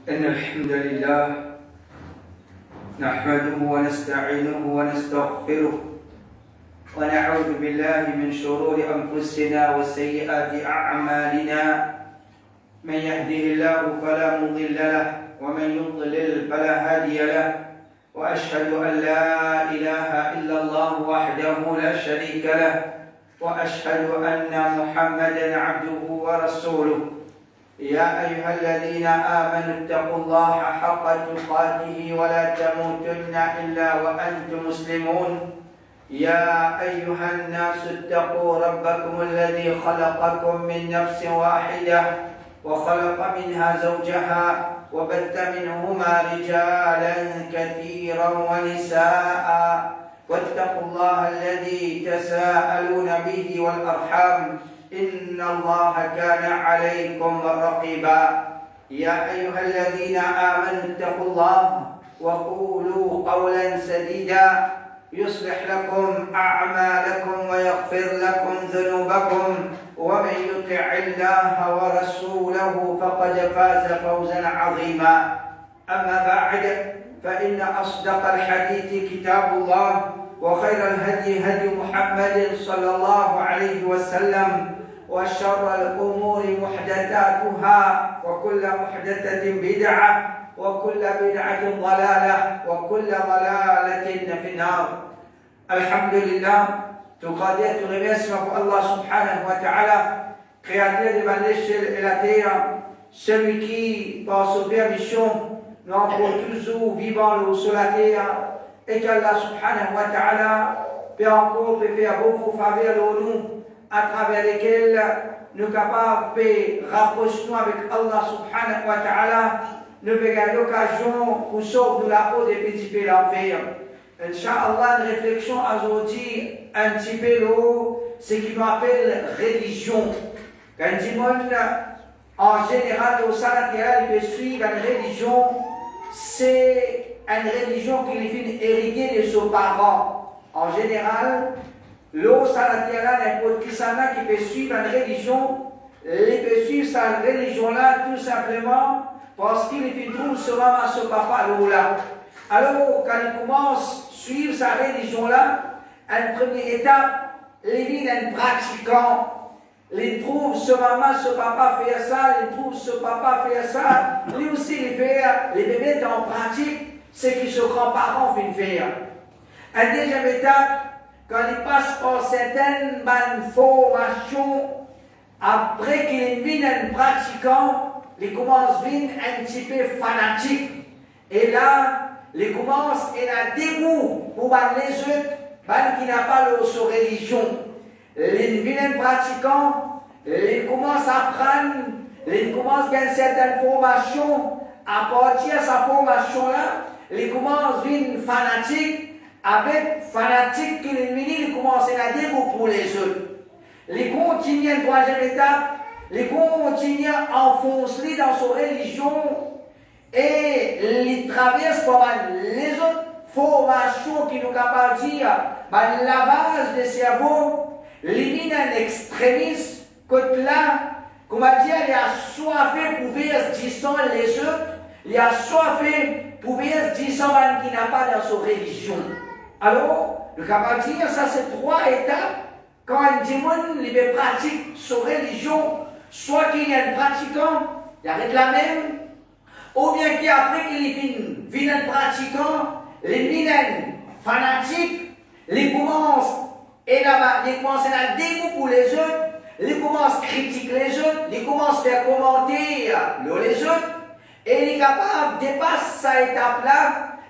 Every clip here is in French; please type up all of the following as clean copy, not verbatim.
إن الحمد لله نحمده ونستعينه ونستغفره ونعوذ بالله من شرور أنفسنا وسيئات أعمالنا من يهده الله فلا مضل له ومن يضلل فلا هادي له وأشهد أن لا إله إلا الله وحده لا شريك له وأشهد أن محمدا عبده ورسوله يا أيها الذين آمنوا اتقوا الله حق تقاته ولا تموتن إلا وأنتم مسلمون يا أيها الناس اتقوا ربكم الذي خلقكم من نفس واحدة وخلق منها زوجها وبث منهما رجالا كثيرا ونساء واتقوا الله الذي تساءلون به والأرحام إن الله كان عليكم رقيبا يا أيها الذين آمنوا اتقوا الله وقولوا قولا سديدا يصلح لكم أعمالكم ويغفر لكم ذنوبكم ومن يطع الله ورسوله فقد فاز فوزا عظيما أما بعد فإن أصدق الحديث كتاب الله وخير الهدي هدي محمد صلى الله عليه وسلم وشر الأمور محدثاتها وكل محدثة بدعة وكل بدعة ضلالة وكل ضلالة في النار. Alhamdulillah, tout gradé, tout remercie pour Allah subhanahu wa ta'ala, créateur de l'échelle et la terre, celui qui, par sa permission, nous encore toujours vivant sur la terre, et qu'Allah subhanahu wa ta'ala peut encore faire beaucoup de faveurs nous, à travers lesquels nous sommes capables de rapprocher nous avec Allah subhanahu wa ta'ala, nous avons l'occasion pour sortir de la peau des petits peu l'enfer. Inch'Allah, une réflexion aujourd'hui un petit peu ce qui nous appelle religion. Quand du monde, en général, au salarial, il peut suivre une religion, c'est une religion qui est héritée de ses parents. En général, l'eau salarial, n'importe qui s'en a qui peut suivre une religion, il peut suivre cette religion-là tout simplement parce qu'il trouve seulement ce papa là. Alors, quand il commence à suivre sa religion-là, une première étape, il vit un pratiquant. Il trouve ce maman, ce papa faire ça, il trouve ce papa faire ça. Lui aussi, il fait les bébés en pratique ce que ses grands-parents viennent faire. Une deuxième étape, quand il passe par certaines formations, après qu'il vienne un pratiquant, il commence à devenir un petit peu fanatique. Et là, il commence à dégoût pour les autres qui n'ont pas leur religion. Il devient un pratiquant, il commence à apprendre, il commence à gagner certaines formations. À partir de sa formation-là, il commence à devenir fanatique. Avec fanatique qu'il est il commence à dégoût pour les autres. Il continue une troisième étape, il continue à enfoncer dans sa religion. Et il traverse par les autres formations qui nous capables de dire, le lavage des cerveaux, il est un extrémiste, côté là, comment dire, il a soifé pour faire distant les autres, il a soifé pour faire distant qui n'a pas dans sa religion. Alors, le capable de dire, ça c'est trois étapes, quand un démon il pratique sa religion, soit qu'il y a un pratiquant, il arrête la même, ou bien qu'après qu'il vient un pratiquant, il vient un fanatique, il commence à dégoût pour les autres, il commence à critiquer les autres, il commence à faire commenter les autres, et il est capable de dépasser cette étape-là,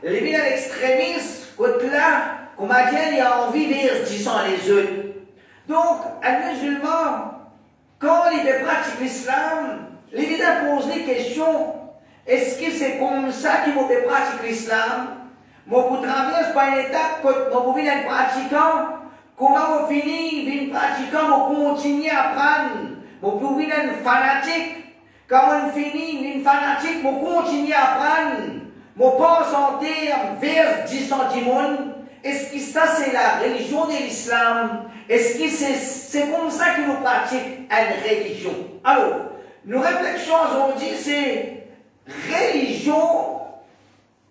il vient un extrémiste, côté là, comme il a envie de dire disant les autres. Donc, un musulman, quand il pratique l'islam, il vient poser des questions. Est-ce que c'est comme ça qu'il faut pratiquer l'islam? Moi, pour traverser par une étape, quand vous venez un pratiquant, comment vous finissez un pratiquant, vous continuez à apprendre? Vous venez un fanatique, quand vous finissez un fanatique, vous continuez à apprendre? Vous pensez en termes vers 10 centimes. Est-ce que ça c'est la religion de l'islam? Est-ce que c'est comme ça que nous pratiquons une religion? Alors, nos réflexions aujourd'hui, c'est religion,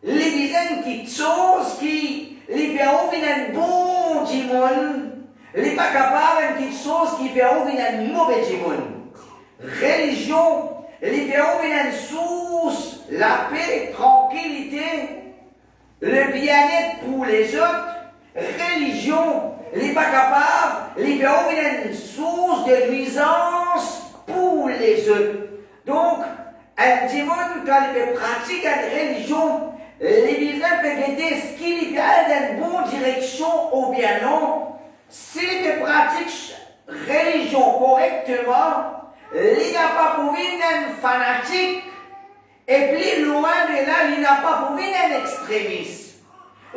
les dizaines qui choses qui les feront un bon dimon, les pas capables de choses qui feront un mauvais dimon. Religion, les feront une source, la paix, tranquillité, le bien-être pour les autres. Religion, les pas capables, les feront une source de nuisance pour les autres. Donc, un démon, quand il pratique une religion, les bisons peuvent aider ce qu'il y a dans une bonne direction ou bien non. S'il pratique religion correctement, il n'a pas pour un fanatique, et plus loin de là, il n'a pas pour un extrémiste.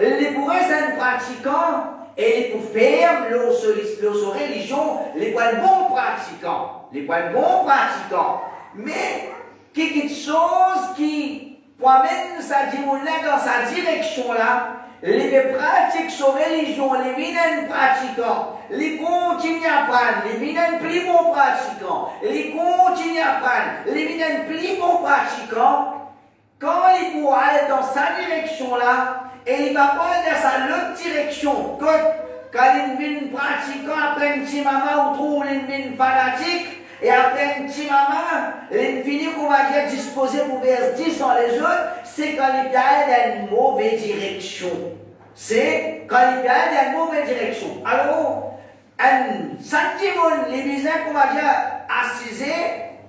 Il pourrait être un pratiquant, et il peut faire leur religion, les bons pratiquants. Les bons pratiquants. Mais, quelque chose qui promène sa dimon-là dans sa direction-là, les pratiques sa religion, les viennent pratiquants, les continuent à apprendre, les viennent plus bons pratiquants, les continuent à apprendre, les viennent plus bons pratiquants. Quand il pourra aller dans sa direction-là, et il va pas dans sa l'autre direction, quand il vient pratiquant après un petit maman ou trop il vient fanatique, et après un petit maman, il finit qu'on va dire disposé pour faire 10 dans les autres, c'est quand il y a dans une mauvaise direction. C'est quand il y a dans une mauvaise direction. Alors, un sentiment, les bisins qu'on va dire assisé,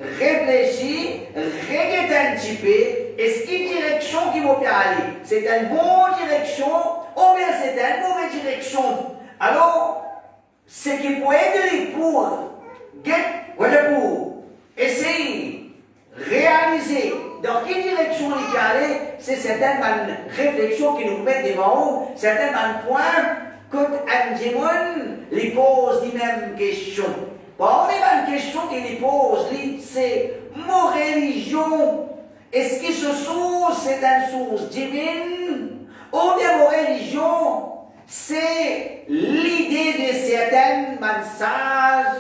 réfléchir, regretter un petit peu, est-ce qu'il y a une direction qui va bien aller? C'est une bonne direction, ou bien c'est une mauvaise direction. Alors, ce qui peut aider pour essayer de réaliser dans quelle direction il peut aller, c'est certaines réflexions qui nous mettent devant nous, certains points, quand un démon les pose les mêmes questions. Pas les mêmes questions qu'il les pose, c'est mon religion. Est-ce que ce source, c'est une source divine? Ou bien mon religion, c'est l'idée de certains messages,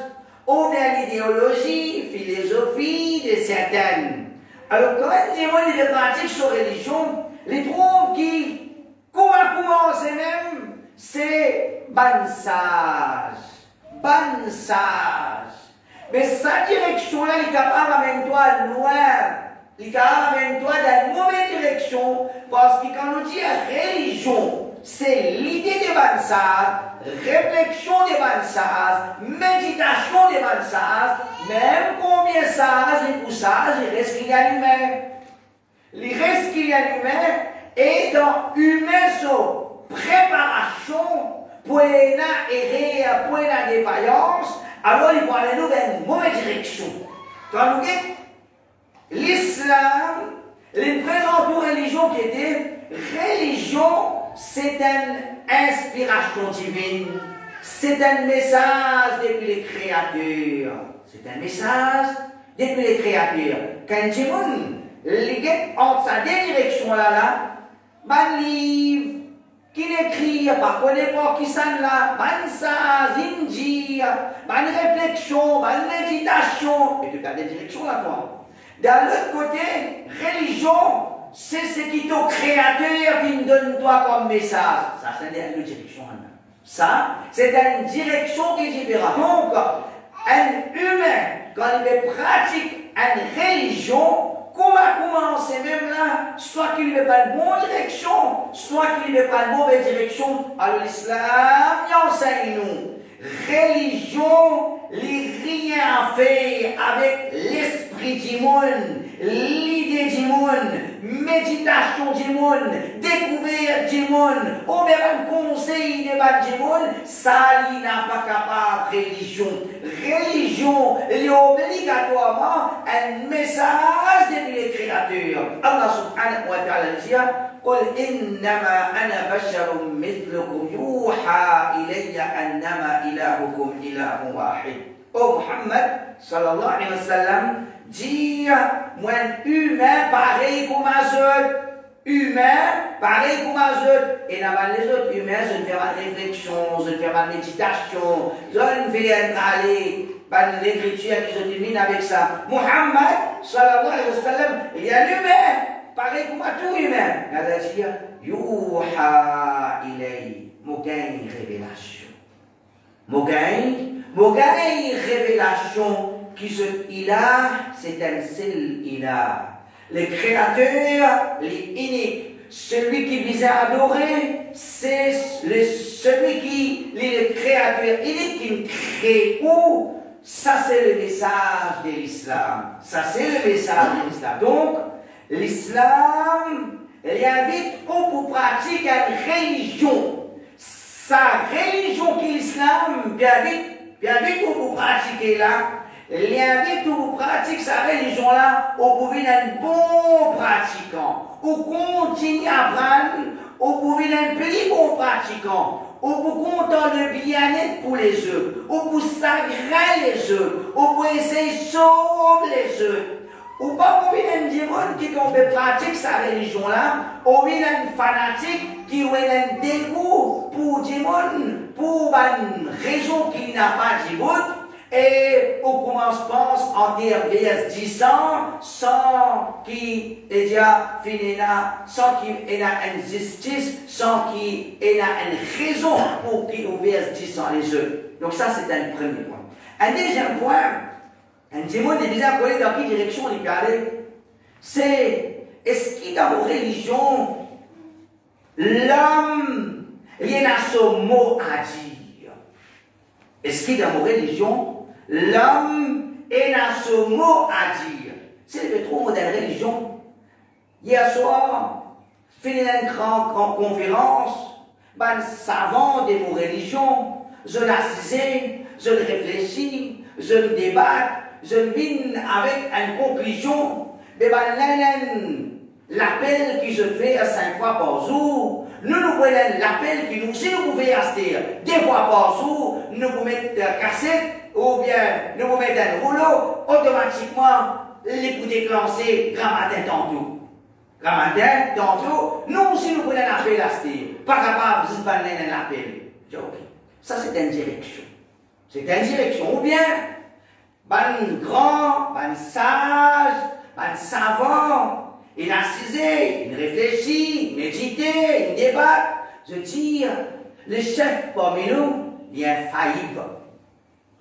ou bien l'idéologie, philosophie de certaines. Alors, quand un démon il pratique sa religion, les trouvent qui, comment commencer même, c'est ban sage. Ban sage. Mais sa direction-là, il est capable d'amener toi loin. Il est capable d'amener toi dans une mauvaise direction, parce que quand on dit religion, c'est l'idée des ban sages, réflexion des ban sages, méditation des ban sages, même combien sages et pour sages, il reste qu'il y a l'humain. Il reste qu'il y a l'humain, et dans humain, sa préparation pour errer, pour la défaillance, alors il va aller nous dans une mauvaise direction. Quand nous dites l'islam, les présentes religions qui étaient religion, c'est une inspiration divine, c'est un message depuis les créatures. C'est un message depuis les créatures. Quand Jimoun, les gars, entre sa direction-là, un livre qui n'écrit pas, qu'on n'est pas qui s'en là, un sage, une dire, une réflexion, une méditation, et tu as des directions là-dedans. D'un autre côté, religion, c'est ce qui est au créateur qui nous donne toi comme message. Ça, c'est une direction. Ça, c'est une direction qui est différente. Donc, un humain, quand il pratique une religion, comment commencer même là, soit qu'il ne va pas une bonne direction, soit qu'il ne va pas une mauvaise direction. Alors l'islam, il enseigne nous. Religion, les rien à faire avec l'esprit du monde, l'idée du monde, méditation du monde, découverte du monde, ou bien un conseil du monde, ça il n'a pas capable religion. Religion, il est obligatoirement un message depuis les créateurs. Allah subhanahu wa ta'ala dit قل إنما أنا بشر مثلكم يوحى إلي أنما إلهكم إله واحد. Oh Muhammad sallallahu alayhi wa sallam dit moi humain pareil comme les autres. Humain pareil comme les autres. Et dans les autres humains, je ne fais pas de réflexion, je ne fais pas de méditation, je ne fais pas aller l'écriture qui se termine avec ça. Muhammad, sallallahu alayhi wa sallam, il y a l'humain, pareil comme tout humain. Il a dit, Yuha ilay, Mogaï révélation. Mogaï révélation, qui se ilah, c'est un seul ilah. Le créateur, l'unique. Celui qui vise à adorer, c'est celui qui est le créateur unique qui nous crée. Ou ça c'est le message de l'islam. Ça c'est le message de l'islam. Donc, l'islam, il invite pour pratiquer une religion. Sa religion qui est l'islam, il invite pour pratiquer là. Il invite pour pratiquer sa religion là, au pour devenir un bon pratiquant. Ou continuer à apprendre, ou pour devenir un plus bon pratiquant. Ou pour compter le bien-être pour les autres. Ou pour s'agréer les autres. Ou pour essayer de sauver les autres. Ou pas pour un démon qui tombe pratique sa religion là, ou bien un fanatique qui a un dégoût pour démon, pour une raison qui n'a pas de but. Et on commence en dire vers 10 ans, sans qu'il y ait sans qu'il y ait une justice, sans qu'il y ait une raison pour qu'il vers 10 ans les autres. Donc ça c'est un premier point. Un deuxième point, un démon est bizarre pour aller dans quelle direction il peut aller. C'est, est-ce qu'il dans vos religions, l'homme, il y a ce mot à dire. Est-ce qu'il dans vos religions, l'homme a ce mot à dire. C'est le trop mot de la religion. Hier soir, fini une grande conférence, ben savant de nos religions, je l'assisais, je le réfléchis, je le débatte, je viens avec une conclusion. Mais ben l'appel que je fais à 5 fois par jour, nous prenons l'appel qui nous, si nous pouvons rester 2 fois par jour, nous pouvons mettre cassette, ou bien nous mettons un rouleau, automatiquement, les coups déclenchés, grammatin tantôt. Grammatin tantôt, nous aussi nous prenons un appel à ce pas capable de se donner un appel. Je dis, ok, ça c'est une direction. C'est une direction. Ou bien, ben grand, ben sage, ben savant, il a assisé, il réfléchit, il médité, il débat. Je tire, le chef parmi nous, il est infaillible.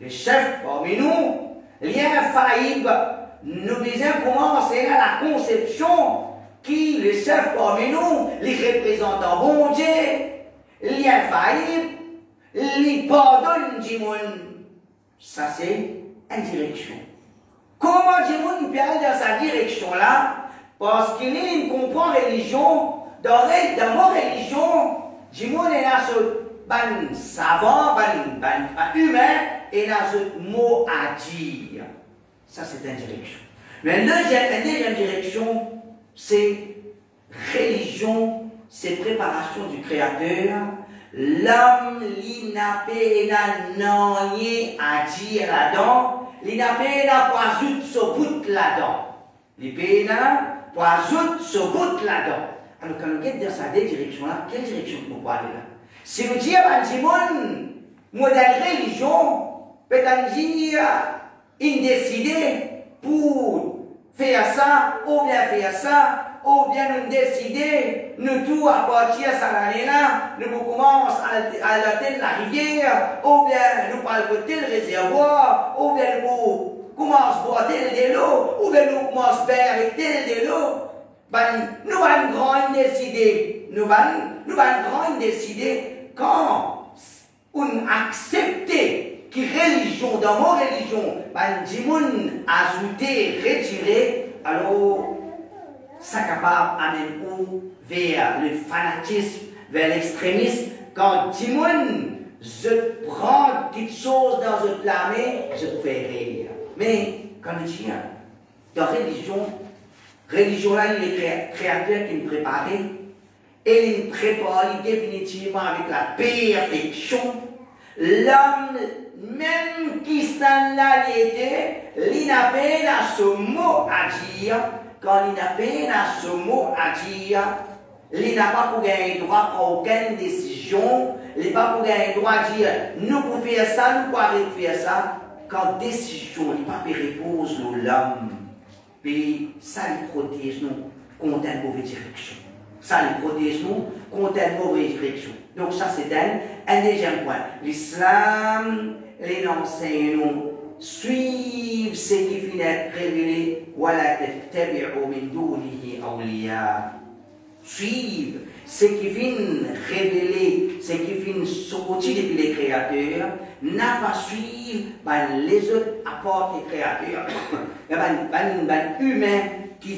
Le chef parmi nous, il est infaillible. Nous disons comment c'est la conception qui, le chef parmi nous, les représentants bon Dieu, il est infaillible, il pardonne du monde. Ça c'est une direction. Comment du monde peut aller dans sa direction là? Parce qu'il comprend religion, dans nos religions, du monde est là ce ban savant, ban humain, et là ce mot à dire. Ça c'est une direction. Mais une deuxième direction, c'est religion, c'est préparation du Créateur. L'homme, il n'a pas rien à dire là-dedans, il n'a pas à ajouter ce bout là-dedans. Il n'a pas à ajouter ce bout là-dedans. Alors quand on est dans cette direction-là, quelle direction nous pouvons aller là? Si nous disons à Simon, modèle religion, peut-être dire, il décide pour faire ça, ou bien faire ça, ou bien nous décider, nous tout à partir de cette année-là, nous commençons à atteindre la rivière, ou bien nous parlons de tel réservoir, ou bien nous commençons à boire tel de l'eau, ou bien nous commençons à faire avec tel de l'eau. Ben, nous allons grand décider, nous allons grand décider quand on accepte que religion, dans mon religion, ben, du monde ajouter, retirer, alors, ça capable d'amener vers le fanatisme, vers l'extrémisme. Quand du monde, je prends quelque chose dans une planète, je te fais rire. Mais, quand je dis, dans religion là, il est créateur qui me préparait, et il me prépare définitivement avec la perfection. L'homme, même qui s'en a été, il n'a pas ce mot à dire. Quand il n'a pas ce mot à dire, il n'a pas pour gagner droit à aucune décision, il n'a pas pour gagner droit à dire nous pouvons faire ça, nous pouvons faire ça. quand décision n'est pas repose l'homme, puis ça les protège nous contre une mauvaise direction. Ça les protège nous contre une mauvaise direction. Donc ça c'est un deuxième point. L'islam les enseigne nous suivre ce qui finit révélé, voilà tattabi'u min dunihi awliya. Suivre ce qui finit révélé, ce qui finit sorti depuis les créateurs, n'a pas suivre les autres apports des créateurs. Les humains qui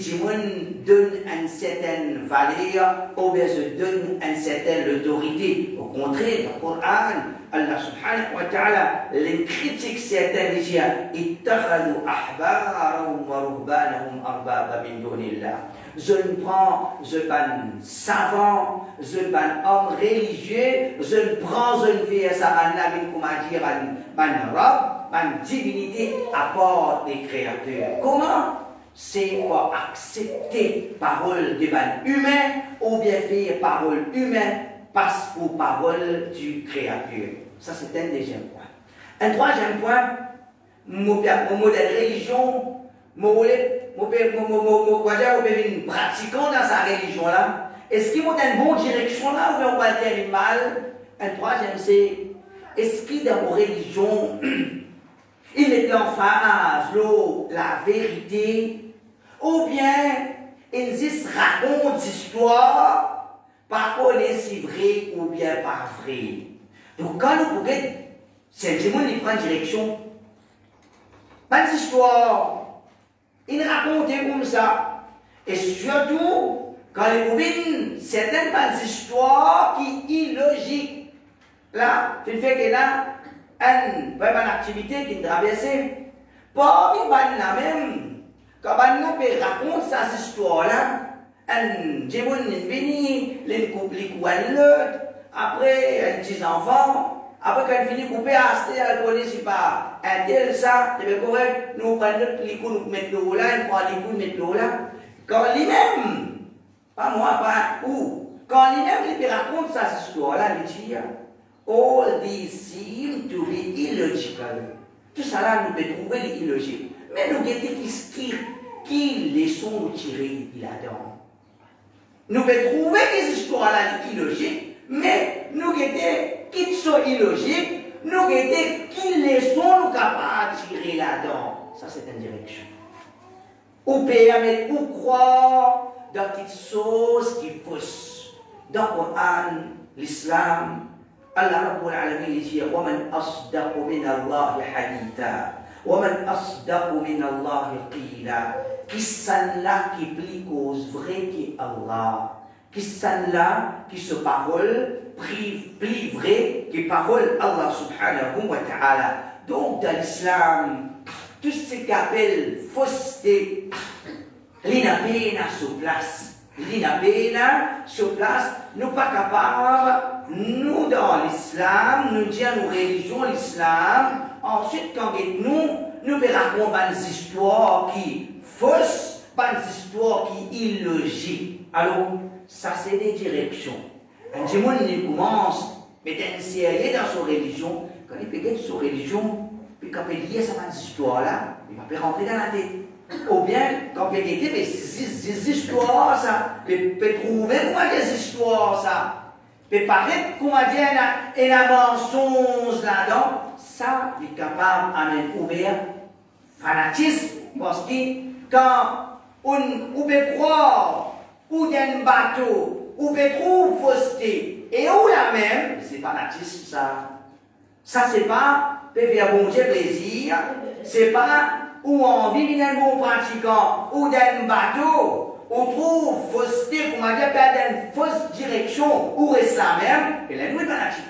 donnent une certaine valeur ou bien se donnent une certaine autorité. Au contraire, dans le Coran, Allah subhanahu wa ta'ala les critiques certains disent ittakhadhu ahbarahum wa ruhbanahum arbaba min dunillah. Je ne prends, je ban savant, je ban homme religieux, je ne prends, je ne fais ça comment dire, ban robe, ban divinité à part des créateurs. Comment? C'est pour accepter parole de ban humain ou bien faire parole humaine passe aux paroles du créateur. Ça c'est un deuxième point. Un troisième point, mon modèle religion, mon pratiquant dans sa religion là, est-ce qu'il va dans une bonne direction là ou bien on va faire mal? Un troisième c'est, est-ce qu'il dans mon religion, il met en phase la vérité ou bien il se raconte des histoires par contre si vrai ou bien pas vrai. Donc quand nous pouvons, c'est le monde qui prend direction, pas d'histoire. Il racontait comme ça. Et surtout, quand les bobines, certaines histoires qui sont illogiques. Là, tu fais que là, une activité qui traverse. Pas la même. Quand on raconte cette histoire-là, un djéboun venu, les couple l'autre, après un petit enfant. Après, quand il finit de couper, elle connaît si pas un tel, ça, c'est correct. Nous prenons notre licou, nous mettons là, nous prenons les coups, nous mettons là. Quand lui-même, pas moi, pas où, quand lui-même, il raconte cette histoire-là, il dit, all these seem to be illogical. Tout ça là, nous pouvons trouver illogique. Mais nous avons qui leçons nous tirer là-dedans. Nous pouvons trouver des histoires-là illogiques, mais nous avons qui sont illogiques, nous avons qui leçons nous capables de tirer là-dedans. Ça, c'est une direction. Ou permettre, ou croire dans quelque chose qui est fausse. Dans le Coran, l'islam, Allah Rabbul Alamin dit وَمَنْ أَصْدَقُ مِنَ اللَّهِ حَدِيثًا وَمَنْ أَصْدَقُ مِنَ اللَّهِ قِيلًا. Qui sont là qui plie cause vrai qui est Allah. Qui sont là qui se parole plie vrai qui parole Allah subhanahu wa ta'ala. Donc dans l'islam, tout ce qu'on appelle fausseté, l'inapéna sur place. L'inapéna sur place, nous pas capables, nous dans l'islam, nous disons nos religions, l'islam, ensuite quand nous racontons des histoires qui fausses, des histoires qui illogiques. Alors, ça c'est des directions. Un démon il commence à être sérieux dans sa religion, quand il peut être sa religion, puis quand il lié cette histoire-là, il va pas rentrer dans la tête. Ou bien, quand il dit, mais ces histoires, ça, il peut trouver comment des histoires, ça, il peut paraître comment dire, il y a un mensonge là-dedans, ça, il est capable de ouvrir fanatisme, parce que quand on peut croire, ou dans un bateau, ou peut trouver fausseté, et où la même, c'est fanatisme, ça. Ça, c'est pas, peut faire bon Dieu plaisir, c'est pas, ou envie d'un bon pratiquant, ou d'un bateau, on trouve fausseté, comment dire, dans une fausse direction, ou reste la même, et là, nous, est fanatique.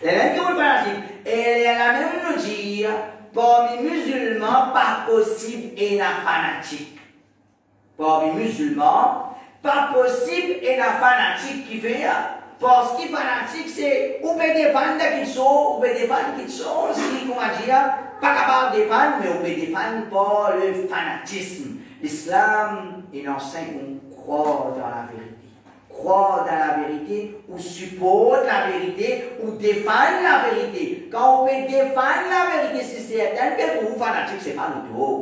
Elle est fanatique. Et elle a même nous dire, parmi les musulmans, pas possible et un fanatique. Parmi les musulmans, pas possible et un fanatique qui fait, parce que fanatique, c'est, ou peut défendre qui sont, ou peut défendre qui sont, si, comment dire, pas capable de défendre, mais on peut défendre par le fanatisme. L'islam, il enseigne qu'on croit dans la vérité. croit dans la vérité, ou supporte la vérité, ou défend la vérité. Quand on peut défendre la vérité, si c'est certain que pour vous fanatique, c'est pas le tout.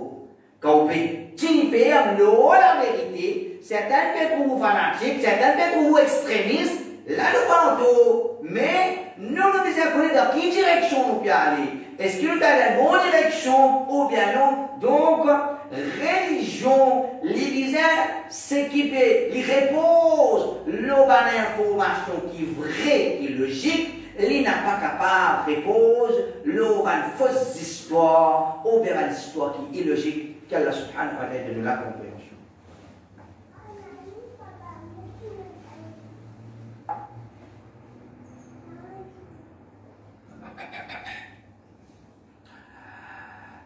Quand on peut signifier la vérité, certains que pour vous fanatique, certains que pour vous extrémistes, là nous parlons tout. Mais nous nous disons dans quelle direction nous pouvons aller. Est-ce que nous sommes dans la bonne direction ou bien non? Donc, religion, l'Église s'équiper, il repose l'information qui est vraie, qui est logique, il n'a pas capable de repose une fausse histoire ou bien une histoire qui est illogique, qu'Allah subhanahu wa ta'ala de la compréhension.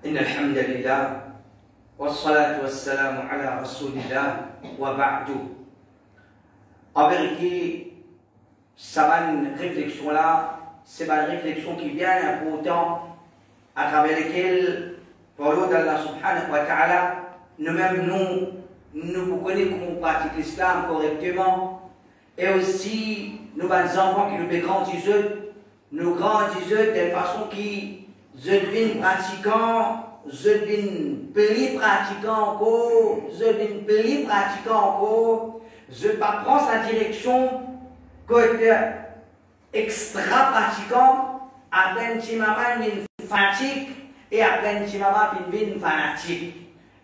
إن الحمد لله والصلاة والسلام على رسول الله وبعد. En vérité, ça une réflexion là, c'est une réflexion qui vient importante à travers laquelle, par l'ordre d'Allah subhanahu wa ta'ala, nous-mêmes nous connaissons comment on pratique l'islam correctement, et aussi nous avons des enfants qui nous grandissent de façon qui je deviens pratiquant, je deviens plus pratiquant encore, je deviens plus pratiquant encore, je prends sa direction côté extra pratiquant, après un maman une fanatique et après un maman une fanatique.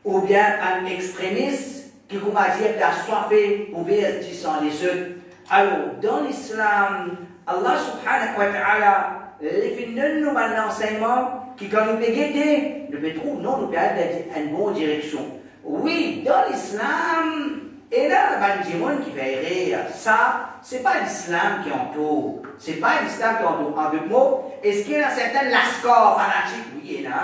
Ou bien un extrémiste qui commence à dire assoiffé ou bien sans les autres. Alors, dans l'islam, Allah subhanahu wa ta'ala, les filles nous un enseignement qui, quand nous peut guetter, nous peut trouver, non, nous peut aller dans une bonne direction. Oui, dans l'islam, et là, il y a des gens qui fait rire. Ça, c'est pas l'islam qui entoure. C'est pas l'islam qui entoure. En deux mots, est-ce qu'il y a certains lascars fanatiques? Oui, il y en a.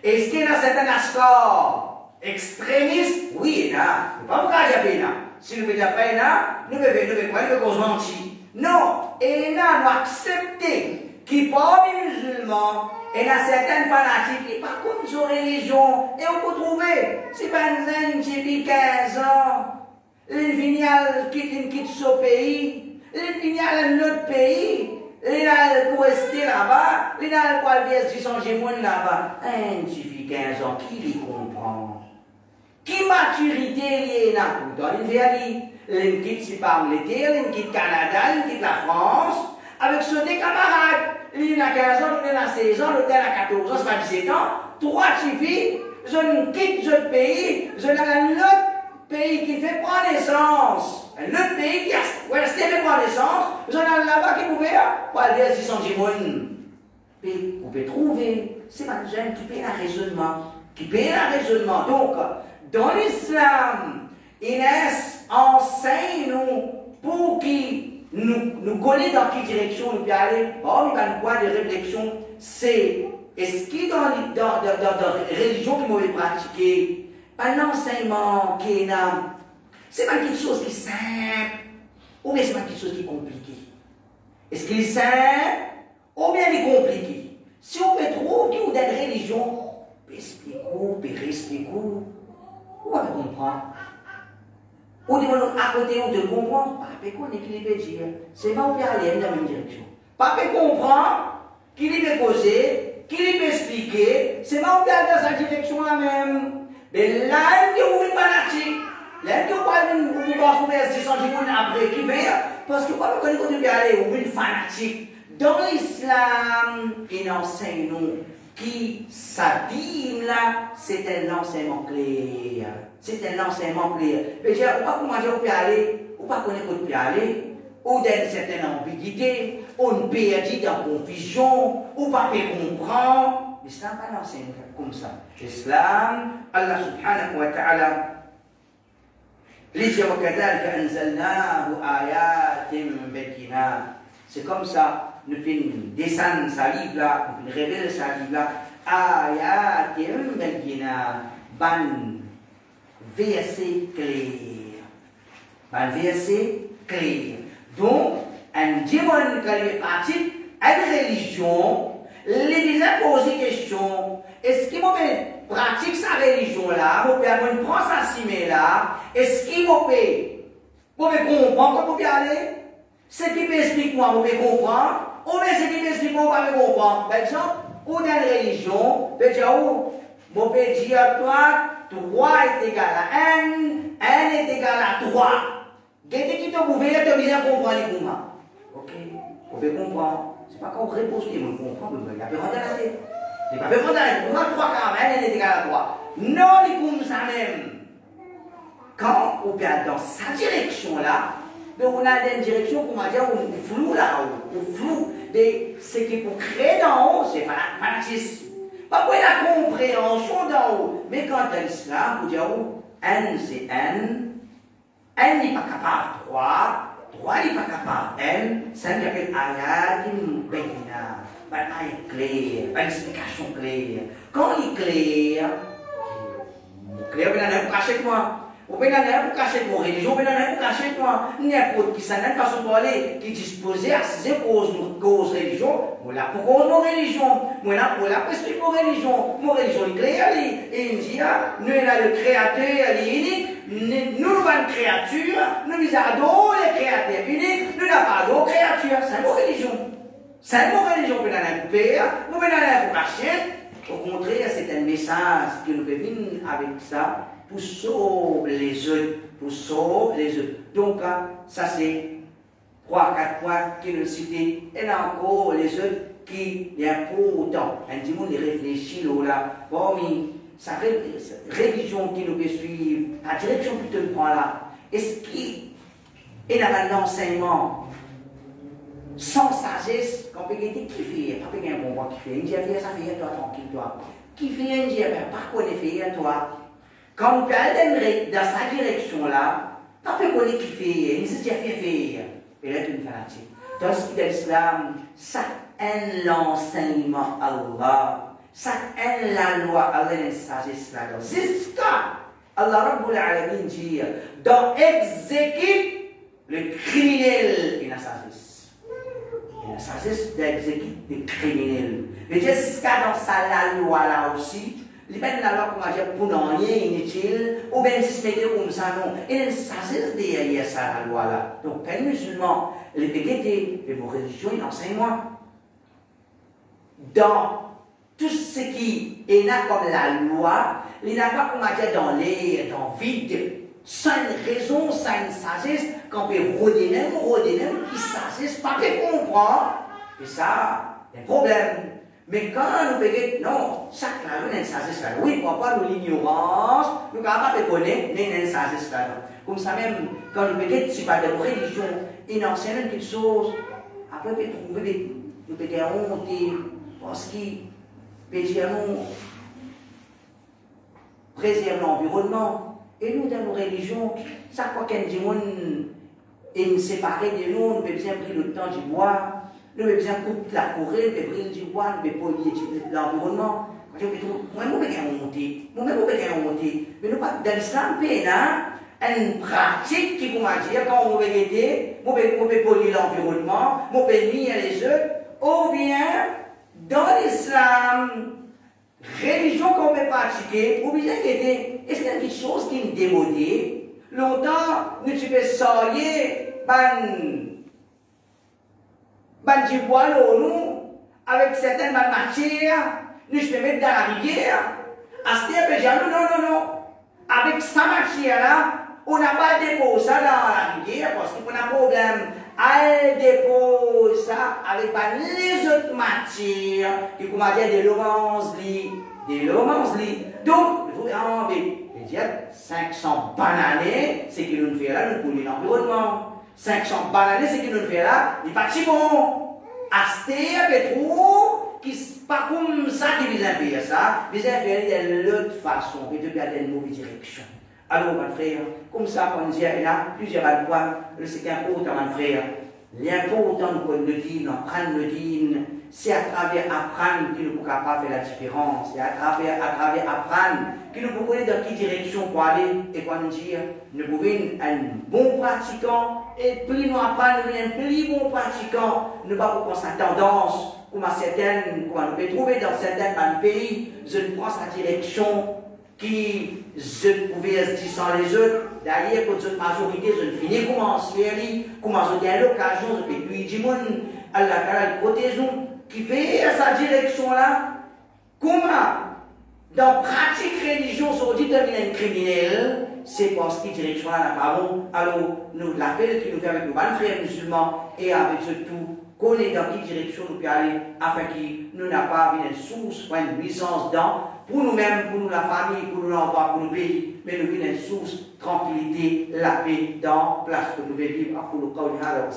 Est-ce qu'il y a certains lascars extrémistes? Oui, il y en a. Ne pas vous cacher là. Si nous ne faisons pas là, nous devons mentir. Non, et là, nous accepter qui parmi les musulmans, et dans certaines fanatiques, et par contre, sur religion, et on peut trouver, c'est pas un jeune qui vit 15 ans, il quitte ce pays, il vient à un autre pays, il a pour rester là-bas, il a pour aller changer de monde là-bas. Un qui vit 15 ans, qui les comprend? Qui maturité il est là? Pourtant, il vient dire, il quitte si par l'Angleterre, il quitte Canada, il quitte la France, avec ses camarades. Il a 15 ans, il a 16 ans, l'autre a 14 ans, c'est pas 17 ans. Trois filles, je ne quitte ce pays, je n'ai un autre pays qui fait prendre naissance. Un autre pays qui a resté fait prendre naissance, je n'ai là-bas qui pouvait pas dire si son jimon. Mais vous pouvez trouver, c'est un jeune qui paye un raisonnement. Donc, dans l'islam, Inès enseigne nous pour qui nous connaissons dans quelle direction nous pouvons aller. Or, un point de réflexion, c'est est-ce qu'il y a dans la religion que nous pouvons pratiquer, un enseignement qui est là, c'est pas quelque chose qui est simple, ou bien c'est pas quelque chose qui est compliqué. Est-ce qu'il est simple, ou bien il est compliqué? Si on peut trouver qu'il y a une religion, expliquez, on va comprendre. Ou dit, à côté, on te comprend, pas qu'on équilibre dire. C'est pas on peut aller dans la même direction. Pas qu'on comprend, qu'il peut poser, qu'il peut expliquer, c'est pas on peut aller dans cette direction-là même. Mais là, il y a une fanatique. Là, il y a une conversation après qui vient, parce que pas qu'on peut aller où une fanatique. Dans l'islam, il enseigne nous qui s'abîme là, c'est un enseignement clair. C'est un enseignement clair. Mais je ne sais pas comment on peut aller, ou pas connaître où on peut aller, ou d'une certaine ambiguïté, ou une perdue dans la confusion, ou pas comprendre. L'islam n'est pas un enseignement comme ça. L'islam, Allah subhanahu wa ta'ala, c'est comme ça. Nous faisons descendre sa livre là, nous faisons révéler sa livre là, ayatim bayyina, ban verset clair. Ban verset clair. Donc, un démon qui pratique une religion, l'Église a posé question, est-ce qu'il pratique sa religion là, ou bien prend sa cimée là, est-ce qu'il Vous pouvez comprendre quand vous aller. Ce qui peut expliquer moi, vous pouvez comprendre. Ou bien ce qui peut expliquer moi, vous pouvez comprendre. Par exemple, ou dans une religion, vous dire, vous pouvez dire, toi, 3 est égal à n est égal à 3. Dès que vous pouvez, vous bien comprendre les mouvements. Ok, vous pouvez comprendre. Ce n'est pas quand vous répondez, vous comprenez, vous n'avez pas rendre la tête. Vous n'avez pas rendre la tête. Comment 3 quand n est égal à 3? Non, les comme ça même. Quand on regarde dans sa direction là, donc on a une direction, comment dire, au flou là, au flou de ce qui pour créer d'en haut, c'est fanatisme. Pas pour la compréhension d'en haut. Mais quand dans l'islam, vous dire n c'est n n'est pas capable 3 n'est pas capable n, ça veut dire que ayat bayna, une ayat claire, une explication claire. Quand il est clair, vous n'avez pas caché moi. Vous pouvez pas cacher vos religions, vous pouvez pas cacher moi. N'importe qui, ça n'a pas son parler, qui disposait à ces causes religion. Voilà pourquoi nos religions. Voilà pour la prescrire nos religions. Nos religions, les créateurs, et il dit, nous, le créateur, il est unique. Nous, nous avons une créature, nous avons les créateurs uniques, nous n'avons pas d'autres créatures. C'est nos religions. C'est nos religions. Vous pouvez pas père, vous pouvez pas cacher. Au contraire, c'est un message que nous venons avec ça. Pour sauver les œufs, pour sauver les œufs. Donc, ça c'est 3-4 points qui nous citent. Et là encore, les œufs qui est important. Un petit monde réfléchit là. Bon, mais sa religion qui nous peut suivre, la direction que tu prends là, est-ce qu'il y a un enseignement sans sagesse, qu'on peut dire qui fait, pas un bon qui fait, il dit ça fait toi tranquille, toi. Qui fait, il dit pas quoi faire, toi. Quand vous allez dans sa direction là, pas peut connaître qui fait, il se dit faire. Et là, tu me fanatique. Dans ce qui est l'islam, ça aime l'enseignement Allah, ça aime la loi Allah et la sagesse là. Jusqu'à Allah Rabbul Alamin dit, dans exécute le criminel et la sagesse. Et la sagesse d'exécuter le criminel. Mais jusqu'à dans sa loi là aussi, les gens là comment dire pour non rien inutile ou bien si se mettait comme ça non et il s'agit derrière ça la loi là donc les musulmans les péquetés et vos religions ils enseignent moi dans tout ce qui est là comme la loi il n'a pas comment dire dans l'air dans le vide sans une raison sans une sagesse qu'on peut rôder même qui sagesse pas peut comprendre et ça c'est un problème. Mais quand nous payons, non, chaque là, nous avons une sagesse là. Oui, pourquoi nous l'ignorance, nous ne pouvons pas connaître, mais nous avons une sagesse là. Comme ça même, quand nous payons, si pas de religion, ils enseignent quelque chose, après nous payons honte, parce qu'ils nous préservent l'environnement. Et nous, dans nos religions, chaque fois qu'un démon est séparé de nous, nous pouvons bien prendre le temps de boire. Nous avons besoin de couper la forêt, de briller du bois, de polluer l'environnement. Moi, je vais monter. Mais nous, dans l'islam, une pratique qui, comment dire, quand on veut aider, on peut polluer l'environnement, on peut nier les œufs, ou bien, dans l'islam, religion qu'on peut pratiquer, ou bien aider, est-ce qu'il y a quelque chose qui est démodé? Longtemps, nous pouvons sortir, du bois nous, avec certaines matières, nous je peux mettre dans la rivière. À ce temps, non. Avec sa matière-là, on n'a pas déposé ça dans la rivière parce qu'on a un problème. Elle dépose ça avec les autres matières, qui comment dire des lomances. Donc, vous avez 500 bananes, c'est que nous faisons là, nous polluons l'environnement. 500 bananes, c'est que nous faisons là, il n'est pas si bon. Acheter un pétrole qui n'est pas comme ça qui vient faire ça, mais faire de l'autre façon, et de garder une mauvaise direction. Alors, mon frère, comme ça, quand on dit, il y a plusieurs points, c'est important, mon frère. L'important pour le dîne, apprendre le dîne, c'est à travers apprendre que nous sommes capables de faire la différence. C'est à travers apprendre que nous pouvons aller dans quelle direction pour aller et quoi nous dire. Nous pouvons être un bon pratiquant et plus nous apprenons, un plus bon pratiquant. Nous ne pouvons pas sa tendance, comme nous pouvons trouver dans certains pays, je prends sa direction qui se pouvaient se dire sans les autres. D'ailleurs, pour cette majorité, je ne finis comment se faire, comment se dire l'occasion, et puis du monde, Allah protège nous, qui fait sa direction-là. Comment, dans pratique religion, sur dit un criminel, c'est parce que direction-là n'a pas bon. Alors, nous l'appel qui nous fait avec nos bons frères musulmans et avec surtout, connaître dans quelle direction nous pouvons aller afin que nous n'ayons pas une source, une puissance dans, pour nous-mêmes, pour nous, la famille, pour nous, l'enfant, pour nous pays, mais nous avons une source, tranquillité, la paix dans la place que nous vivons. Pour le cas où il y a